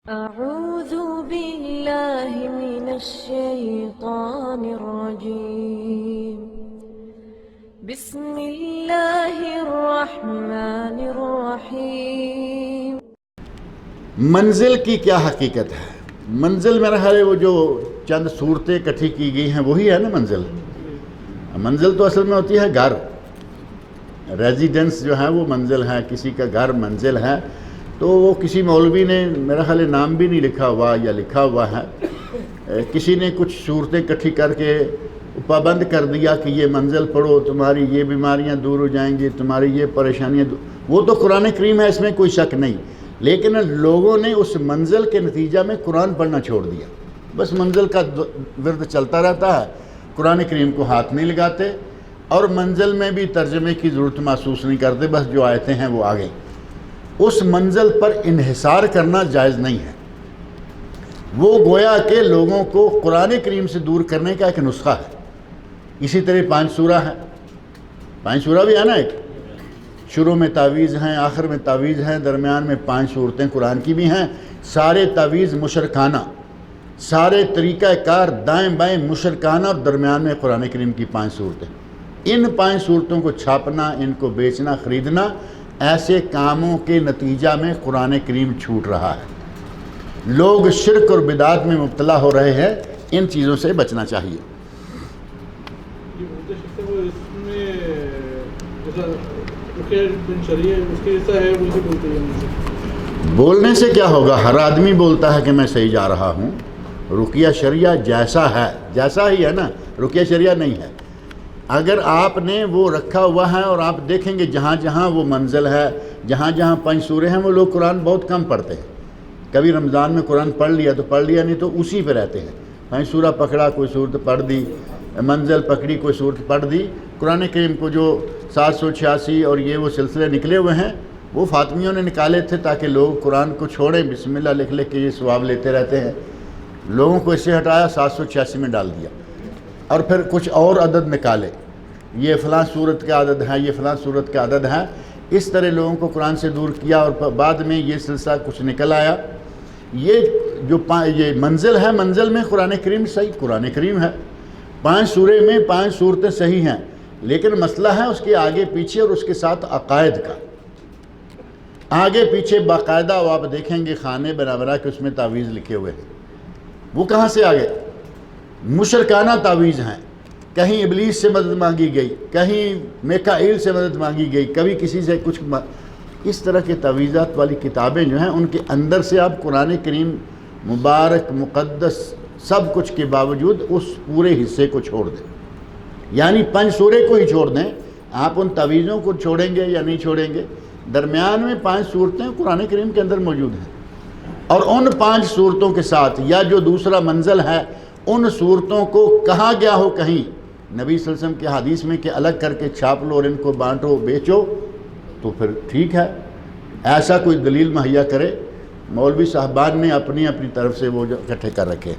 أعوذ بالله من الشيطان الرجيم بسم الله الرحمن الرحيم۔ منزل کی کیا حقیقت ہے؟ منزل میرا خیال ہے وہ جو چند صورتیں اکٹھی کی گئی ہیں وہی ہے نا منزل۔ منزل تو اصل میں ہوتی ہے گھر، ریزیڈنس جو ہے وہ منزل ہے، کسی کا گھر منزل ہے۔ تو وہ کسی مولوی نے میرا خیال ہے نام بھی نہیں لکھا ہوا یا لکھا ہوا ہے، کسی نے کچھ صورتیں اکٹھی کر کے پابند کر دیا کہ یہ منزل پڑھو تمہاری یہ بیماریاں دور ہو جائیں گی، تمہاری یہ پریشانیاں وہ تو قرآن کریم ہے، اس میں کوئی شک نہیں، لیکن لوگوں نے اس منزل کے نتیجہ میں قرآن پڑھنا چھوڑ دیا۔ بس منزل کا ورد چلتا رہتا ہے، قرآن کریم کو ہاتھ نہیں لگاتے اور منزل میں بھی ترجمے کی ضرورت محسوس نہیں کرتے، بس جو آیتیں ہیں وہ آگے۔ اس منزل پر انحصار کرنا جائز نہیں ہے، وہ گویا کہ لوگوں کو قرآن کریم سے دور کرنے کا ایک نسخہ ہے۔ اسی طرح 5 سورہ ہے، 5 سورہ بھی ہے نا، ایک شروع میں تعویذ ہیں، آخر میں تعویذ ہیں، درمیان میں 5 صورتیں قرآن کی بھی ہیں۔ سارے تعویذ مشرکانہ، سارے طریقہ کار دائیں بائیں مشرکانہ، اور درمیان میں قرآن کریم کی 5 صورتیں۔ ان 5 صورتوں کو چھاپنا، ان کو بیچنا خریدنا، ایسے کاموں کے نتیجہ میں قرآن کریم چھوٹ رہا ہے۔ لوگ شرک اور بدعات میں مبتلا ہو رہے ہیں، ان چیزوں سے بچنا چاہیے۔ بولنے سے کیا ہوگا؟ ہر آدمی بولتا ہے کہ میں صحیح جا رہا ہوں۔ رقیہ شرعیہ جیسا ہے جیسا ہی ہے نا، رقیہ شرعیہ نہیں ہے۔ اگر آپ نے وہ رکھا ہوا ہے اور آپ دیکھیں گے جہاں جہاں وہ منزل ہے، جہاں جہاں 5 سورے ہیں، وہ لوگ قرآن بہت کم پڑھتے ہیں۔ کبھی رمضان میں قرآن پڑھ لیا تو پڑھ لیا، نہیں تو اسی پہ رہتے ہیں۔ 5 سورہ پکڑا، کوئی صورت پڑھ دی، منزل پکڑی، کوئی صورت پڑھ دی۔ قرآن کریم کو جو 786 اور یہ وہ سلسلے نکلے ہوئے ہیں، وہ فاطمیوں نے نکالے تھے تاکہ لوگ قرآن کو چھوڑیں، بسم اللہ لکھ لے کے یہ ثواب لیتے رہتے ہیں۔ لوگوں کو اس سے ہٹایا، 786 میں ڈال دیا، اور پھر کچھ اور عدد نکالے، یہ فلاں صورت کا عدد ہے، یہ فلاں صورت کا عدد ہے۔ اس طرح لوگوں کو قرآن سے دور کیا، اور بعد میں یہ سلسلہ کچھ نکل آیا۔ یہ جو یہ منزل ہے، منزل میں قرآن کریم صحیح قرآن کریم ہے، 5 سورے میں 5 صورتیں صحیح ہیں، لیکن مسئلہ ہے اس کے آگے پیچھے اور اس کے ساتھ عقائد کا۔ آگے پیچھے باقاعدہ وہ آپ دیکھیں گے خانے برابرہ کہ اس میں تعویذ لکھے ہوئے ہیں، وہ کہاں سے آگے؟ مشرکانہ تعویذ ہیں، کہیں ابلیس سے مدد مانگی گئی، کہیں میکائیل سے مدد مانگی گئی، کبھی کسی سے کچھ اس طرح کے تعویذات والی کتابیں جو ہیں، ان کے اندر سے آپ قرآن کریم مبارک مقدس سب کچھ کے باوجود اس پورے حصے کو چھوڑ دیں، یعنی 5 سورے کو ہی چھوڑ دیں۔ آپ ان تعویذوں کو چھوڑیں گے یا نہیں چھوڑیں گے؟ درمیان میں 5 صورتیں قرآن کریم کے اندر موجود ہیں، اور ان 5 صورتوں کے ساتھ یا جو دوسرا منزل ہے، ان صورتوں کو کہا گیا ہو کہیں نبی صلی اللہ علیہ وسلم کے حدیث میں کہ الگ کر کے چھاپ لو اور ان کو بانٹو بیچو، تو پھر ٹھیک ہے، ایسا کوئی دلیل مہیا کرے۔ مولوی صاحبان نے اپنی طرف سے وہ جو اکٹھے کر رکھے۔